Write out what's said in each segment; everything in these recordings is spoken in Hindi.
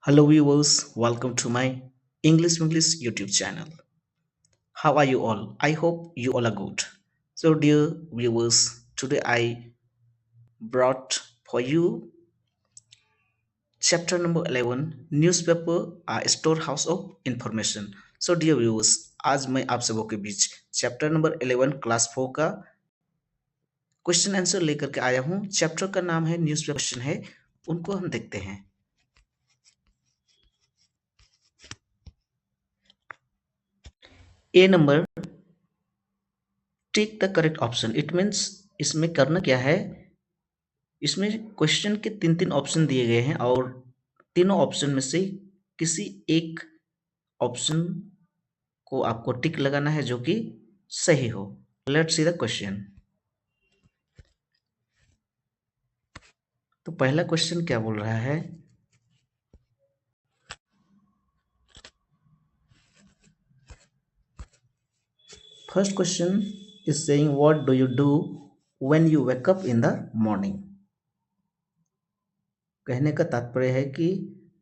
Hello viewers, welcome to my English YouTube channel. How are you all? I hope you all are good. So dear viewers, today I brought for you chapter number 11 newspaper a storehouse of information. So dear viewers, आज मैं आप सबों के बीच चैप्टर नंबर 11 क्लास 4 का क्वेश्चन आंसर लेकर के आया हूँ। चैप्टर का नाम है न्यूज़पेपर क्वेश्चन है, उनको हम देखते हैं। A number, tick the correct option. It means इसमें करना क्या है, इसमें क्वेश्चन के तीन तीन ऑप्शन दिए गए हैं और तीनों ऑप्शन में से किसी एक ऑप्शन को आपको टिक लगाना है जो कि सही हो। Let's see the question. तो पहला क्वेश्चन क्या बोल रहा है, first question is saying what do you do when you wake up in the morning. कहने का तात्पर्य है कि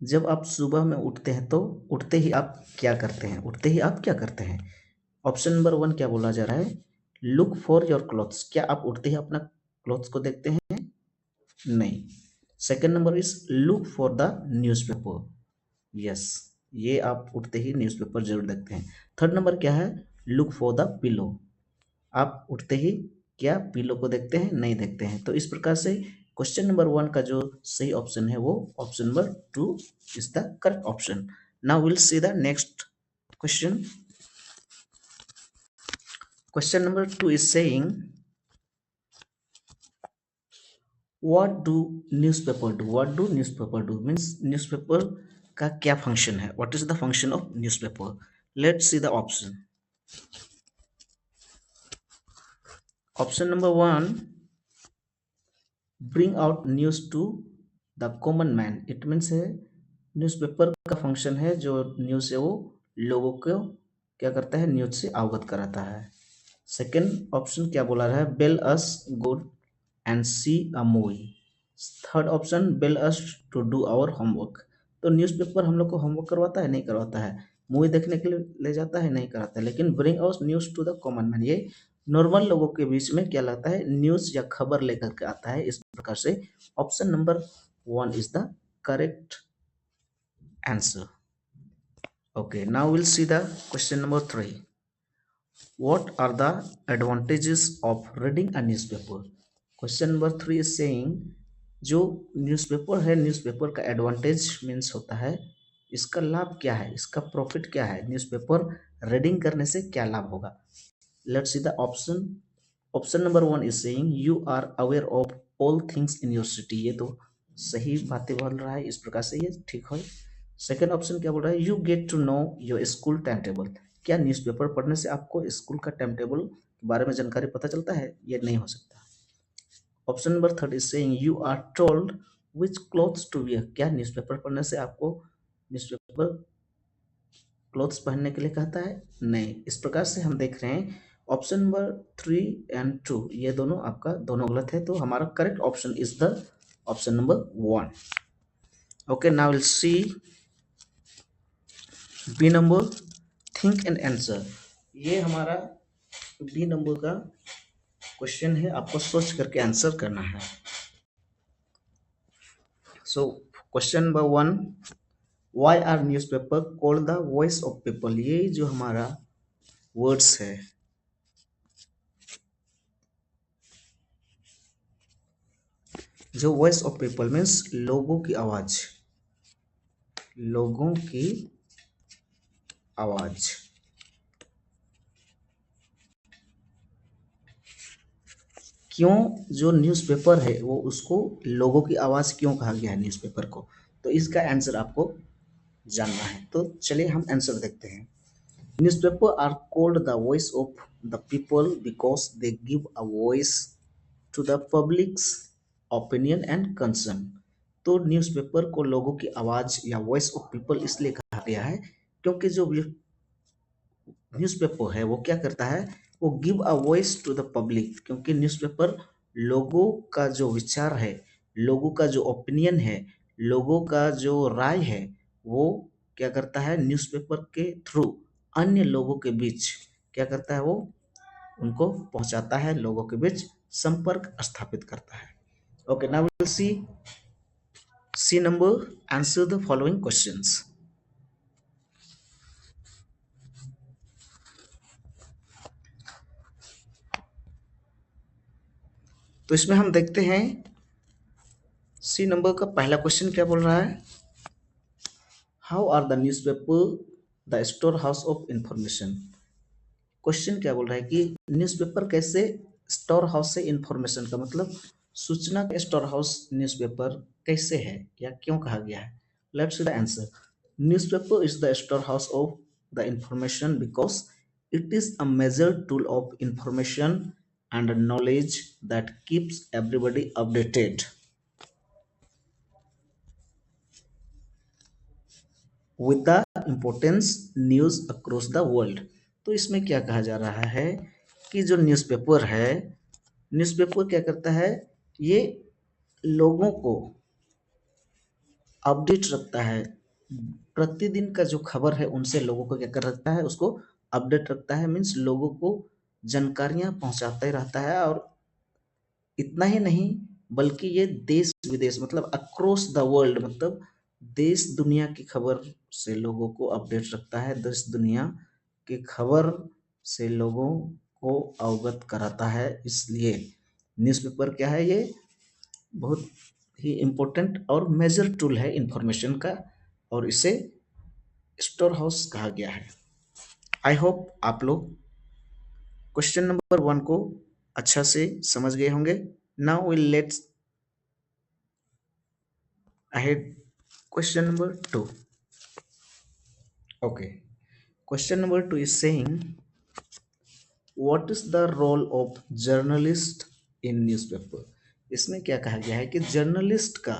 जब आप सुबह में उठते हैं तो उठते ही आप क्या करते हैं, उठते ही आप क्या करते हैं। ऑप्शन नंबर 1 क्या बोला जा रहा है, लुक फॉर योर क्लॉथ्स। क्या आप उठते ही अपना क्लॉथ्स को देखते हैं? नहीं। Second number is look for the newspaper. Yes, ये आप उठते ही न्यूज़पेपर जरूर देखते हैं। थर्ड नंबर क्या है, लुक फॉर द पिलो। आप उठते ही क्या पिलो को देखते हैं? नहीं देखते हैं। तो इस प्रकार से क्वेश्चन नंबर 1 का जो सही ऑप्शन है वो option number 2 is the correct option. Now will see the next question. Question number 2 is saying what do newspaper do. What do newspaper do means newspaper का क्या फंक्शन है, what is the function of newspaper. Let's see the option. Option number 1, bring out news to the common man. It means है न्यूज़पेपर का फंक्शन है जो न्यूज़ है वो लोगों को क्या करता है, न्यूज़ से अवगत कराता है। सेकेंड ऑप्शन क्या बोला रहा है, bell us good and C a movie. Third option, bell us to do our homework. तो न्यूज़पेपर हम लोग को होमवर्क करवाता है? नहीं करवाता है। मूवी देखने के लिए ले जाता है? नहीं कराता है। लेकिन bring out news to the common man, ये नॉर्मल लोगों के बीच में क्या लगता है, न्यूज़ या खबर लेकर के आता है। इस प्रकार से option number 1 is the correct answer. Okay, now we'll see the question number 3. What are the advantages of reading a newspaper? Question number 3 is saying जो न्यूज़पेपर है, न्यूज़पेपर का एडवांटेज मीन्स होता है इसका लाभ क्या है, इसका प्रॉफिट क्या है, न्यूज़पेपर रीडिंग करने से क्या लाभ होगा। Let's see the option. Option number 1 is saying you are aware of all things in your city. ये तो सही बातें बोल रहा है, इस प्रकार से ये ठीक है। सेकेंड ऑप्शन क्या बोल रहा है, you get to know your school time table. क्या न्यूज़पेपर पढ़ने से आपको स्कूल का टाइम टेबल के बारे में जानकारी पता चलता है? ये नहीं हो सकता। Option number 3 is saying you are told which clothes to wear. क्या न्यूज़पेपर पढ़ने से आपको न्यूज़पेपर क्लॉथ्स पहनने के लिए कहता है? नहीं। इस प्रकार से हम देख रहे हैं ऑप्शन नंबर 3 एंड 2 ये दोनों आपका दोनों गलत है। तो हमारा correct option is the option number 1। Okay, now will see B number, think and answer. ये हमारा बी नंबर का क्वेश्चन है, आपको सोच करके आंसर करना है। So question number 1, why are newspaper called the voice of people. ये जो हमारा वर्ड्स है, जो वॉइस ऑफ पीपल मीन्स लोगों की आवाज, लोगों की आवाज। क्यों जो न्यूज़पेपर है वो उसको लोगों की आवाज क्यों कहा गया है न्यूज़पेपर को, तो इसका आंसर आपको जानना है। तो चलिए हम आंसर देखते हैं। Newspaper are called the voice of the people because they give a voice to the public's opinion and concern. तो न्यूज़पेपर को लोगों की आवाज या वॉइस ऑफ पीपल इसलिए कहा गया है क्योंकि जो न्यूज़पेपर है वो क्या करता है, वो give a voice to the public. क्योंकि न्यूज़पेपर लोगों का जो विचार है, लोगों का जो ओपिनियन है, लोगों का जो राय है, वो क्या करता है, न्यूज़पेपर के थ्रू अन्य लोगों के बीच क्या करता है, वो उनको पहुंचाता है, लोगों के बीच संपर्क स्थापित करता है। Okay, now will see number, answer the following questions. तो इसमें हम देखते हैं सी नंबर का पहला क्वेश्चन क्या बोल रहा है, how are the newspaper the store house of information. Question क्या बोल रहा है कि न्यूज़पेपर कैसे स्टोर हाउस से इंफॉर्मेशन का मतलब सूचना का स्टोर हाउस न्यूज़पेपर कैसे है या क्यों कहा गया है। Let's see the answer. Newspaper is the store house of the information because it is a major tool of information and knowledge that keeps everybody updated with the importance news across the world। तो इसमें क्या कहा जा रहा है कि जो न्यूज़पेपर है, न्यूज़पेपर क्या करता है, ये लोगों को अपडेट रखता है, प्रतिदिन का जो खबर है उनसे लोगों को क्या कर रखता है, उसको अपडेट रखता है, मीन्स लोगों को जानकारियां पहुंचाते रहता है। और इतना ही नहीं बल्कि ये देश विदेश मतलब अक्रॉस द वर्ल्ड मतलब देश दुनिया की खबर से लोगों को अपडेट रखता है, देश दुनिया की खबर से लोगों को अवगत कराता है। इसलिए न्यूज़पेपर क्या है, ये बहुत ही इम्पोर्टेंट और मेजर टूल है इंफॉर्मेशन का, और इसे स्टोर हाउस कहा गया है। आई होप आप लोग क्वेश्चन नंबर 1 को अच्छा से समझ गए होंगे। Now will let's ahead question number 2। Okay, question number 2 is saying what is the role of journalist in newspaper. इसमें क्या कहा गया है कि जर्नलिस्ट का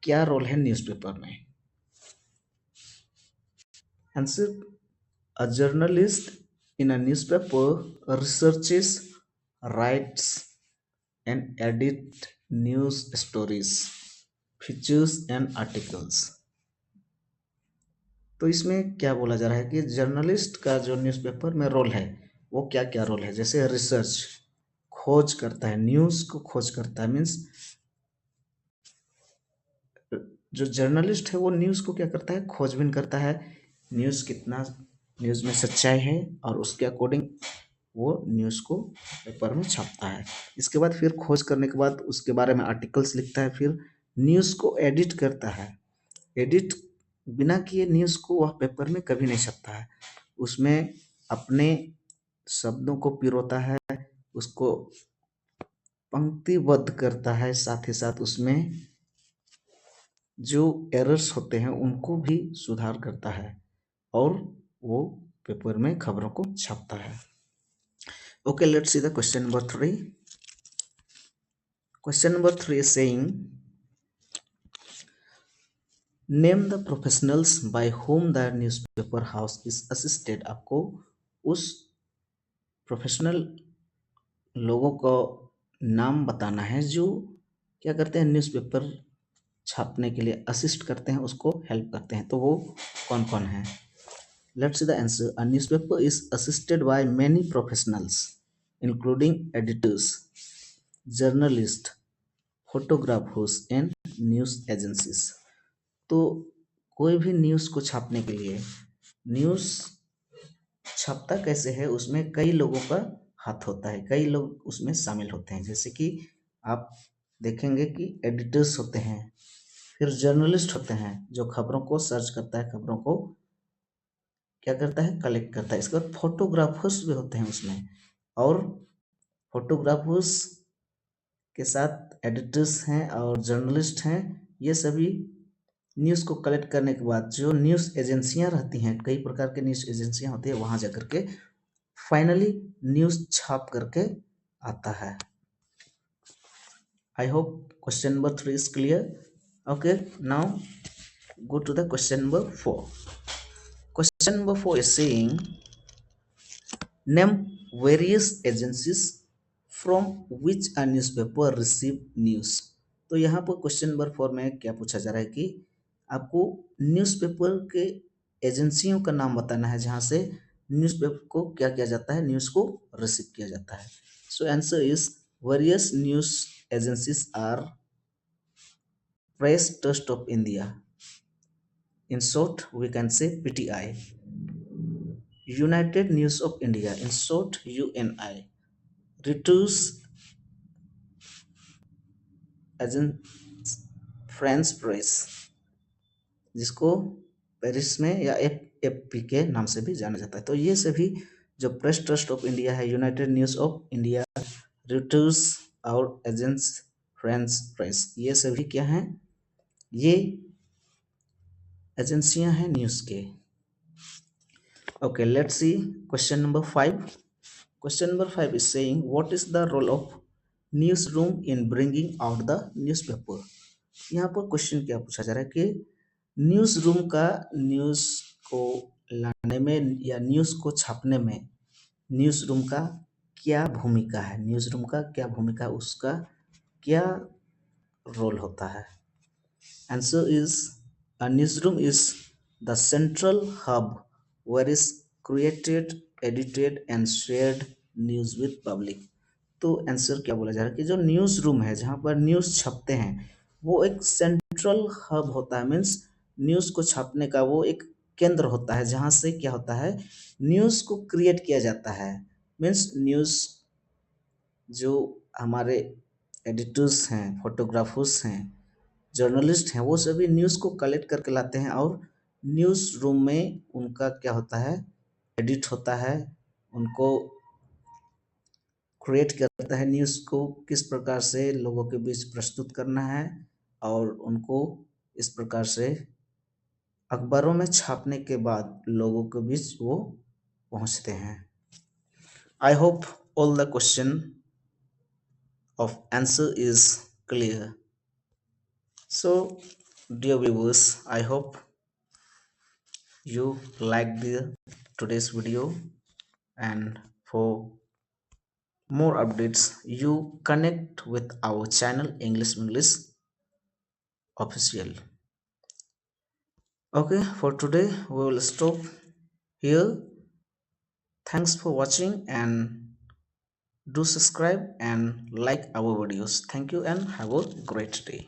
क्या रोल है न्यूज़पेपर में। Answer, a journalist in a newspaper researches, writes, and edits news stories, features, and articles। तो इसमें क्या बोला जा रहा है कि जर्नलिस्ट का जो न्यूज़पेपर में रोल है वो क्या क्या रोल है, जैसे रिसर्च, खोज करता है, न्यूज़ को खोज करता है, मीन्स जो जर्नलिस्ट है वो न्यूज़ को क्या करता है, खोजबीन करता है, न्यूज़ कितना न्यूज़ में सच्चाई है और उसके अकॉर्डिंग वो न्यूज़ को पेपर में छापता है। इसके बाद फिर खोज करने के बाद उसके बारे में आर्टिकल्स लिखता है, फिर न्यूज़ को एडिट करता है। एडिट बिना किए न्यूज़ को वह पेपर में कभी नहीं छपता है, उसमें अपने शब्दों को पिरोता है, उसको पंक्तिबद्ध करता है, साथ ही साथ उसमें जो एरर्स होते हैं उनको भी सुधार करता है और वो पेपर में खबरों को छापता है। Okay, let's see the question number 3। Question number 3 is saying name the professionals by whom the newspaper house is assisted. आपको उस प्रोफेशनल लोगों को नाम बताना है जो क्या करते हैं, न्यूज़पेपर छापने के लिए असिस्ट करते हैं, उसको हेल्प करते हैं। तो वो कौन कौन है। Let's see the answer. A newspaper is assisted by many professionals including editors, journalist, photographers and news agencies. तो कोई भी न्यूज़ को छापने के लिए, न्यूज़ छपता कैसे है, उसमें कई लोगों का हाथ होता है, कई लोग उसमें शामिल होते हैं। जैसे कि आप देखेंगे कि एडिटर्स होते हैं, फिर जर्नलिस्ट होते हैं जो खबरों को सर्च करता है, खबरों को क्या करता है, कलेक्ट करता है। इसके बाद फोटोग्राफर्स भी होते हैं उसमें, और फोटोग्राफर्स के साथ एडिटर्स हैं और जर्नलिस्ट हैं। ये सभी न्यूज़ को कलेक्ट करने के बाद जो न्यूज़ एजेंसियां रहती हैं, कई प्रकार के न्यूज़ एजेंसियां होती है, वहां जाकर के फाइनली न्यूज़ छाप करके आता है। I hope question number 3 is clear. Okay, now go to the question number 4. Question number 4 is saying name various agencies from which a newspaper receive news। तो यहाँ पर क्वेश्चन नंबर 4 में क्या पूछा जा रहा है कि आपको न्यूज़पेपर के एजेंसियों का नाम बताना है जहाँ से न्यूज़पेपर को क्या किया जाता है, न्यूज़ को रिसीव किया जाता है। So answer is various news agencies are press trust of India, in short we can say PTI. United News of India, in short UNI. Reuters, agence France press, जिसको पेरिस में या एफपी के नाम से भी जाना जाता है। तो ये सभी जो प्रेस ट्रस्ट ऑफ इंडिया है, यूनाइटेड न्यूज़ ऑफ इंडिया, रिटर्स और एजेंस फ्रांस प्रेस, ये सभी क्या हैं, ये एजेंसियां हैं न्यूज़ के। Okay, let's C question number 5. Question number 5 is saying, what is the role of newsroom in bringing out the newspaper? यहाँ पर क्वेश्चन क्या पूछा जा रहा है कि न्यूज़ रूम का न्यूज़ को लाने में या न्यूज़ को छापने में न्यूज़ रूम का क्या भूमिका है, न्यूज़ रूम का क्या भूमिका है, उसका क्या रोल होता है। Answer is, a newsroom is the central hub where is created, edited and shared news with public। तो आंसर क्या बोला जा रहा है कि जो न्यूज़ रूम है जहाँ पर न्यूज़ छपते हैं वो एक सेंट्रल हब होता है, मीन्स न्यूज़ को छापने का वो एक केंद्र होता है जहाँ से क्या होता है, न्यूज़ को क्रिएट किया जाता है। मीन्स न्यूज़ जो हमारे एडिटर्स हैं, फोटोग्राफर्स हैं, जर्नलिस्ट हैं, वो सभी न्यूज़ को कलेक्ट करके लाते हैं और न्यूज़ रूम में उनका क्या होता है, एडिट होता है, उनको क्रिएट करता है, न्यूज़ को किस प्रकार से लोगों के बीच प्रस्तुत करना है और उनको इस प्रकार से अखबारों में छापने के बाद लोगों के बीच वो पहुंचते हैं। I hope all the question of answer is clear. So dear viewers, I hope you liked the today's video, and for more updates you connect with our channel English Official. Okay, for today we will stop here. Thanks for watching and do subscribe and like our videos. Thank you and have a great day.